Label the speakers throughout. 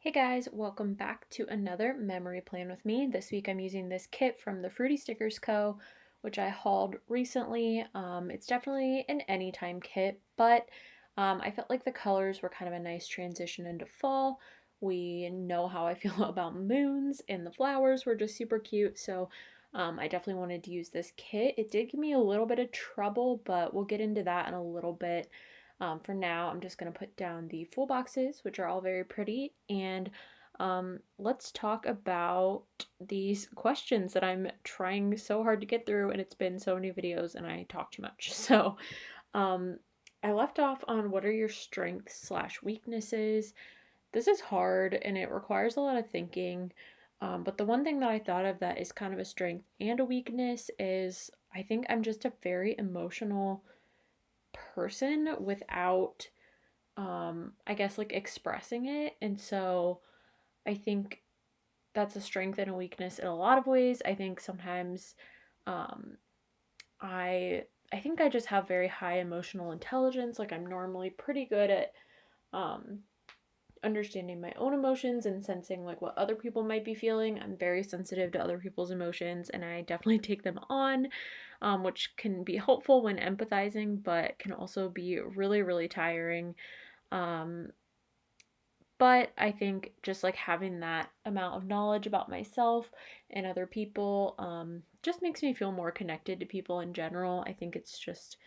Speaker 1: Hey guys, welcome back to another memory plan with me. This week I'm using this kit from the Fruity Stickers Co., which I hauled recently. It's definitely an anytime kit, but I felt like the colors were kind of a nice transition into fall. We know how I feel about moons, and the flowers were just super cute, so I definitely wanted to use this kit. It did give me a little bit of trouble, but we'll get into that in a little bit. For now, I'm just going to put down the full boxes, which are all very pretty, and let's talk about these questions that I'm trying so hard to get through, and it's been so many videos and I talk too much. So, um, I left off on what are your strengths slash weaknesses. This is hard and it requires a lot of thinking. But the one thing that I thought of that is kind of a strength and a weakness is I think I'm just a very emotional person without I guess like expressing it. And so I think that's a strength and a weakness in a lot of ways. I think sometimes um I I think I just have very high emotional intelligence. Like I'm normally pretty good at um understanding my own emotions and sensing like what other people might be feeling. I'm very sensitive to other people's emotions and I definitely take them on, which can be helpful when empathizing, but can also be really, really tiring. Um, but I think just like having that amount of knowledge about myself and other people just makes me feel more connected to people in general. I think it's just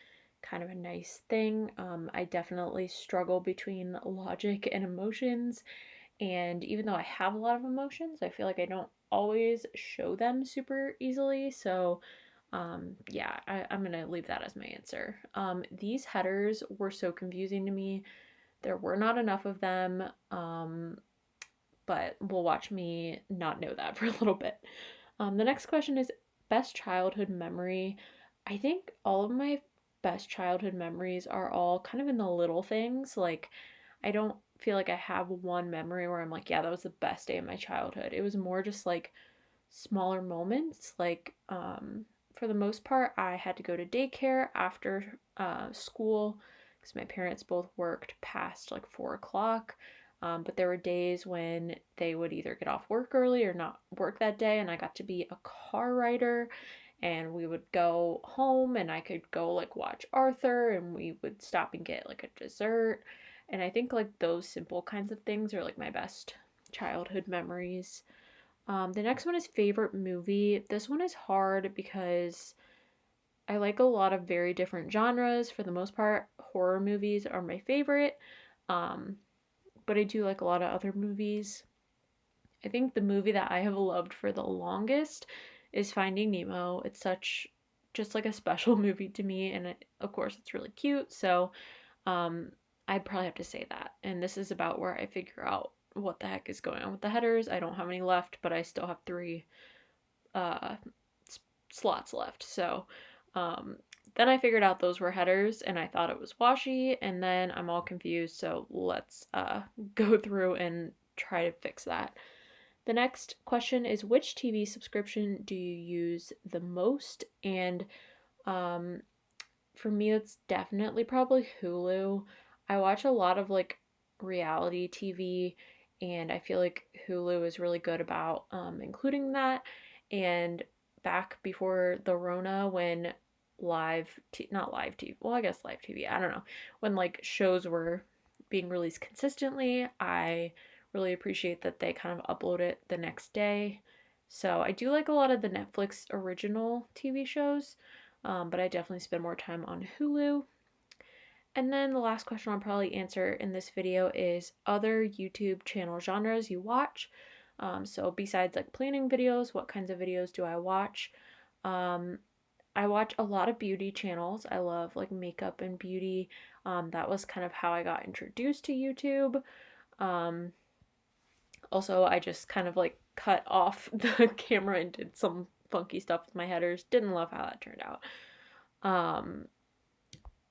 Speaker 1: kind of a nice thing. I definitely struggle between logic and emotions. And even though I have a lot of emotions, I feel like I don't always show them super easily. So, yeah, I'm going to leave that as my answer. These headers were so confusing to me. There were not enough of them, but we'll watch me not know that for a little bit. The next question is best childhood memory. I think all of my best childhood memories are all kind of in the little things. Like, I don't feel like I have one memory where I'm like, yeah, that was the best day of my childhood. It was more just like smaller moments. Like, for the most part, I had to go to daycare after school because my parents both worked past like 4 o'clock. But there were days when they would either get off work early or not work that day, and I got to be a car rider. And we would go home, and I could go like watch Arthur, and we would stop and get like a dessert. And I think like those simple kinds of things are like my best childhood memories. The next one is favorite movie. This one is hard because I like a lot of very different genres. For the most part, horror movies are my favorite. Um, but I do like a lot of other movies. I think the movie that I have loved for the longest is Finding Nemo. It's such just like a special movie to me, and of course, it's really cute. So, um, I'd probably have to say that. And this is about where I figure out what the heck is going on with the headers. I don't have any left, but I still have three uh, slots left. So um, then I figured out those were headers and I thought it was washi, and then I'm all confused. So let's go through and try to fix that. The next question is which TV subscription do you use the most? And um, for me, it's definitely probably Hulu. I watch a lot of like reality TV, and I feel like Hulu is really good about including that. And back before the Rona, when not live TV, well, I guess live TV, I don't know, when like shows were being released consistently, I really appreciate that they kind of upload it the next day. So I do like a lot of the Netflix original TV shows, but I definitely spend more time on Hulu. And then the last question I'll probably answer in this video is other YouTube channel genres you watch. So besides like planning videos, what kinds of videos do I watch? Um, I watch a lot of beauty channels. I love like makeup and beauty. That was kind of how I got introduced to YouTube. Um, Also, I just kind of like cut off the camera and did some funky stuff with my headers. Didn't love how that turned out. Um,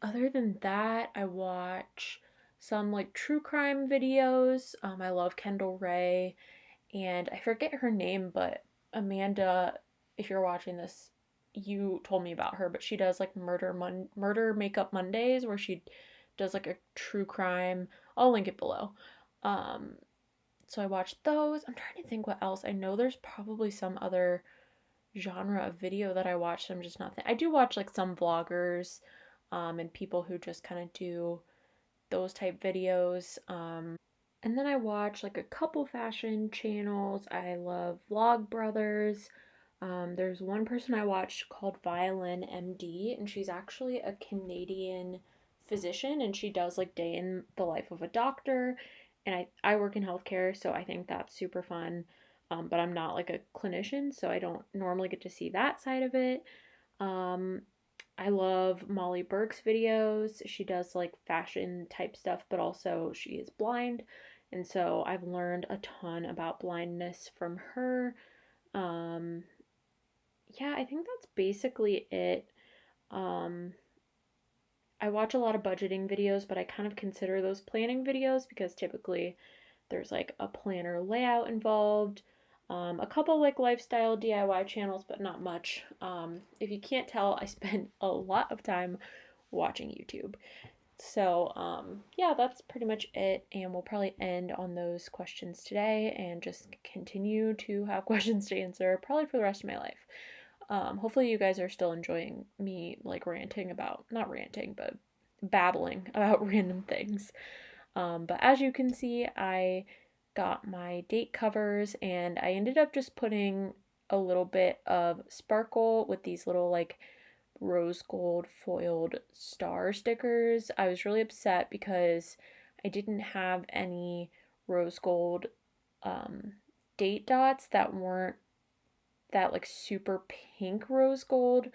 Speaker 1: Other than that, I watch some like true crime videos. I love Kendall Ray, and I forget her name, but Amanda, if you're watching this, you told me about her, but she does like murder makeup Mondays where she does like a true crime. I'll link it below. Um, So I watched those. I'm trying to think what else. I know there's probably some other genre of video that I watch. I'm just not. I do watch like some vloggers, and people who just kind of do those type videos. And then I watch like a couple fashion channels. I love Vlog Brothers. There's one person I watched called Violin MD, and she's actually a Canadian physician, and she does like day in the life of a doctor. And I work in healthcare, so I think that's super fun. But I'm not like a clinician, so I don't normally get to see that side of it. Um, I love Molly Burke's videos. She does like fashion type stuff, but also she is blind. And so I've learned a ton about blindness from her. Um, yeah, I think that's basically it. Um, I watch a lot of budgeting videos, but I kind of consider those planning videos because typically there's like a planner layout involved. A couple like lifestyle DIY channels, but not much. If you can't tell, I spend a lot of time watching YouTube. So, yeah, that's pretty much it. And we'll probably end on those questions today and just continue to have questions to answer probably for the rest of my life. Hopefully, you guys are still enjoying me like ranting about, not ranting, but babbling about random things. But as you can see, I got my date covers and I ended up just putting a little bit of sparkle with these little like rose gold foiled star stickers. I was really upset because I didn't have any rose gold um, date dots that weren't that like super pink rose gold,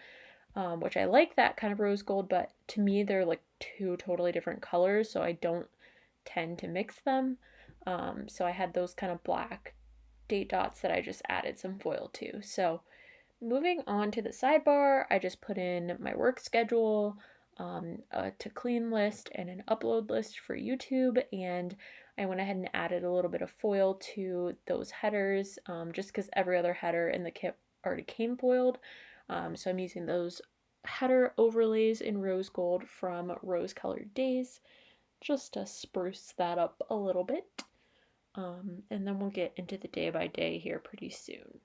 Speaker 1: which I like that kind of rose gold, but to me they're like two totally different colors, so I don't tend to mix them. So I had those kind of black date dots that I just added some foil to. So moving on to the sidebar, I just put in my work schedule, a to clean list, and an upload list for YouTube. And I went ahead and added a little bit of foil to those headers, just because every other header in the kit already came foiled. So I'm using those header overlays in rose gold from Rose Colored Days just to spruce that up a little bit. And then we'll get into the day by day here pretty soon.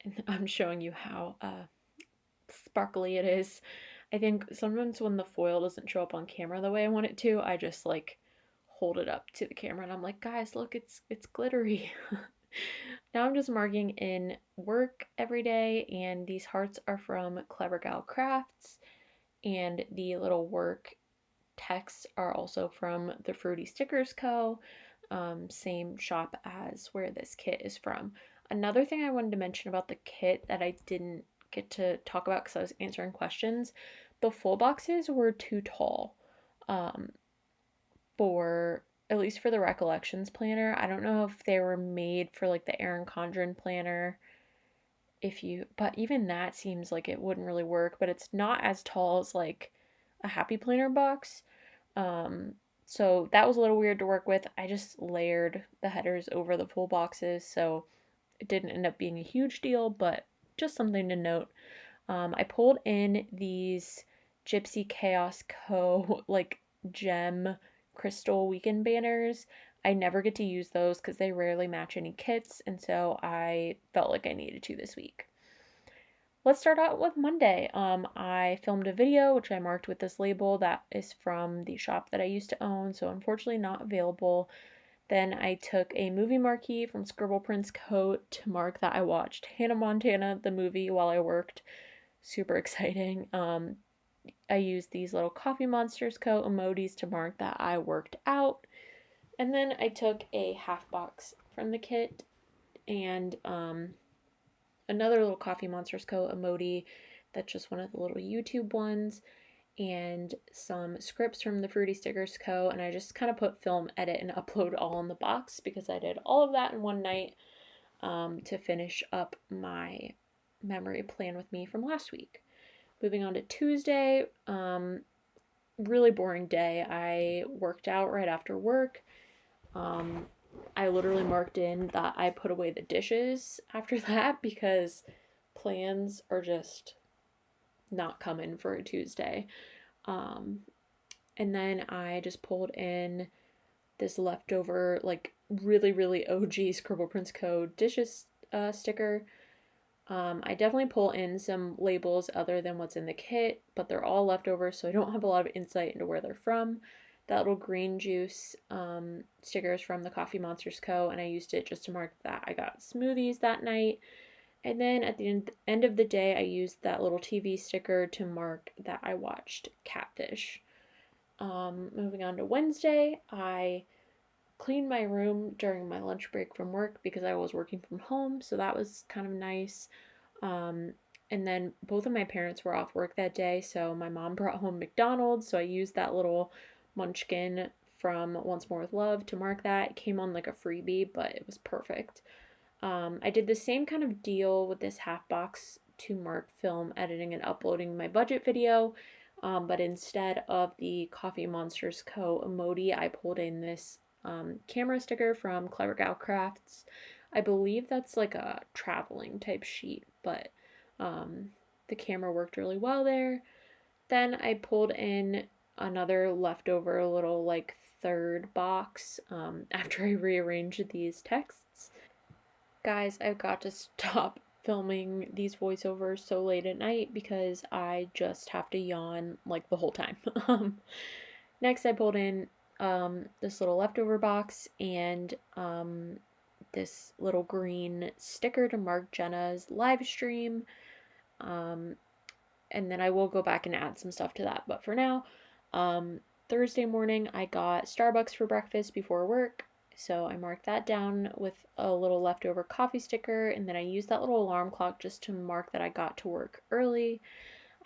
Speaker 1: And I'm showing you how sparkly it is. I think sometimes when the foil doesn't show up on camera the way I want it to, I just like hold it up to the camera and I'm like, guys, look, it's glittery. Now I'm just marking in work every day, and these hearts are from Clever Gal Crafts, and the little work texts are also from the Fruiti Stickers Co. Same shop as where this kit is from. Another thing I wanted to mention about the kit that I didn't get to talk about because I was answering questions, the full boxes were too tall um, for, at least for the Recollections planner. I don't know if they were made for like the Erin Condren planner. But even that seems like it wouldn't really work, but it's not as tall as like a Happy Planner box. Um, so that was a little weird to work with. I just layered the headers over the full boxes, so it didn't end up being a huge deal, but just something to note. I pulled in these Gypsy Chaos Co. like gem crystal weekend banners. I never get to use those because they rarely match any kits, and so I felt like I needed to this week. Let's start out with Monday. I filmed a video, which I marked with this label that is from the shop that I used to own, so unfortunately not available. Then I took a movie marquee from Scribble Prince Coat to mark that I watched Hannah Montana, the movie, while I worked. Super exciting. I used these little Coffee Monsters Co. emojis to mark that I worked out. And then I took a half box from the kit and another little Coffee Monsters Co. emoji that's just one of the little YouTube ones, and some scripts from the Fruiti Stickers Co. And I just kind of put film, edit, and upload all in the box because I did all of that in one night to finish up my memory plan with me from last week. Moving on to Tuesday, really boring day. I worked out right after work. I literally marked in that I put away the dishes after that because plans are just not coming for a Tuesday. And then I just pulled in this leftover, like really, really OG Scribble Prince Co. dishes sticker. I definitely pull in some labels other than what's in the kit, but they're all leftover, so I don't have a lot of insight into where they're from. That little green juice sticker is from the Coffee Monsters Co., and I used it just to mark that I got smoothies that night. And then at the end of the day, I used that little TV sticker to mark that I watched Catfish. Moving on to Wednesday, I cleaned my room during my lunch break from work because I was working from home, so that was kind of nice. Um, and then both of my parents were off work that day, so my mom brought home McDonald's, so I used that little munchkin from Once More with Love to mark that. It came on like a freebie, but it was perfect. I did the same kind of deal with this half box to mark film editing and uploading my budget video, but instead of the Coffee Monsters Co. emoji, I pulled in this camera sticker from Clever Gal Crafts. I believe that's like a traveling type sheet, but the camera worked really well there. Then I pulled in another leftover little like third box after I rearranged these texts. Guys, I've got to stop filming these voiceovers so late at night because I just have to yawn like the whole time. Next, I pulled in this little leftover box and this little green sticker to mark Jenna's live stream. Um, and then I will go back and add some stuff to that. But for now, Thursday morning, I got Starbucks for breakfast before work. So I marked that down with a little leftover coffee sticker, and then I used that little alarm clock just to mark that I got to work early.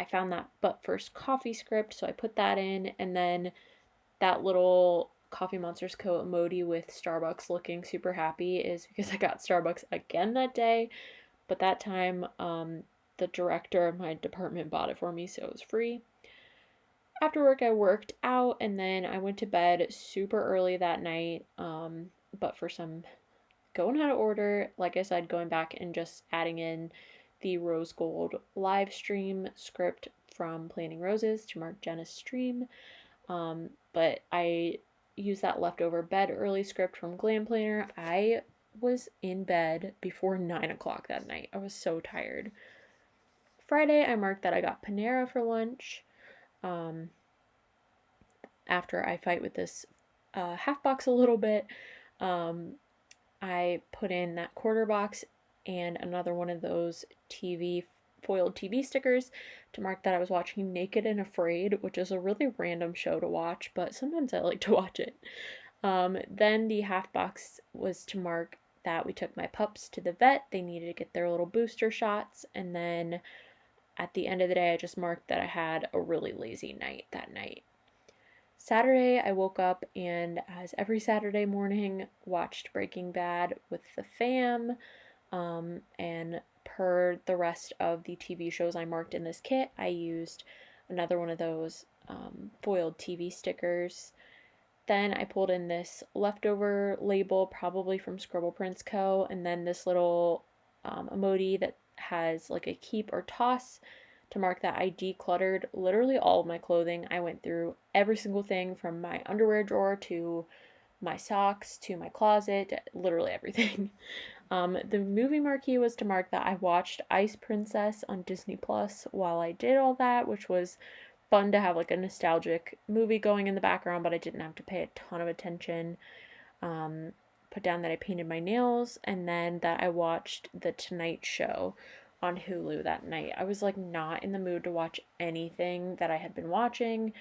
Speaker 1: I found that but first coffee script, so I put that in, and then that little Coffee Monsters Co. emoji with Starbucks looking super happy is because I got Starbucks again that day, but that time the director of my department bought it for me, so it was free. After work, I worked out and then I went to bed super early that night. But for some going out of order, like I said, going back and just adding in the rose gold live stream script from Planting Roses to mark Jenna's stream. But I used that leftover bed early script from Glam Planner. I was in bed before 9 o'clock that night. I was so tired. Friday, I marked that I got Panera for lunch. Um, After I fight with this half box a little bit, um, I put in that quarter box and another one of those foiled TV stickers to mark that I was watching Naked and Afraid, which is a really random show to watch, but sometimes I like to watch it. Then the half box was to mark that we took my pups to the vet. They needed to get their little booster shots, and then at the end of the day, I just marked that I had a really lazy night that night. Saturday, I woke up and, as every Saturday morning, watched Breaking Bad with the fam. And per the rest of the TV shows I marked in this kit, I used another one of those foiled TV stickers. Then I pulled in this leftover label, probably from Scribble Prince Co., and then this little emoji that has like a keep or toss to mark that I decluttered literally all of my clothing. I went through every single thing from my underwear drawer to my socks to my closet, literally everything. The movie marquee was to mark that I watched Ice Princess on Disney Plus while I did all that, which was fun to have like a nostalgic movie going in the background, but I didn't have to pay a ton of attention. Put down that I painted my nails and then that I watched The Tonight Show on Hulu that night. I was like not in the mood to watch anything that I had been watching,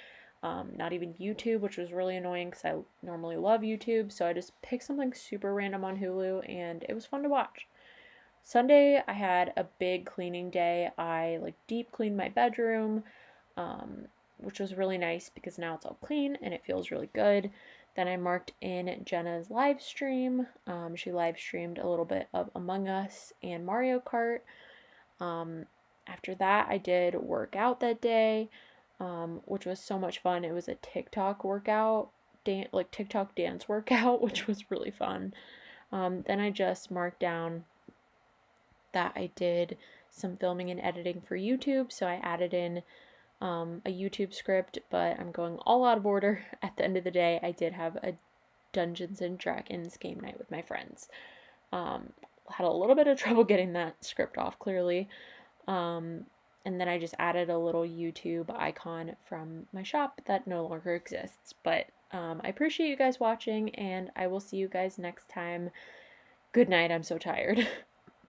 Speaker 1: not even YouTube, which was really annoying because I normally love YouTube. So I just picked something super random on Hulu and it was fun to watch. Sunday, I had a big cleaning day. I like deep cleaned my bedroom, which was really nice because now it's all clean and it feels really good. Then I marked in Jenna's live stream. She live streamed a little bit of Among Us and Mario Kart. After that, I did work out that day, which was so much fun. It was a TikTok workout, like TikTok dance workout, which was really fun. Then I just marked down that I did some filming and editing for YouTube, so I added in a YouTube script, but I'm going all out of order. At the end of the day, I did have a Dungeons and Dragons game night with my friends. Um, had a little bit of trouble getting that script off clearly. Um, and then I just added a little YouTube icon from my shop that no longer exists. But I appreciate you guys watching, and I will see you guys next time. Good night. I'm so tired.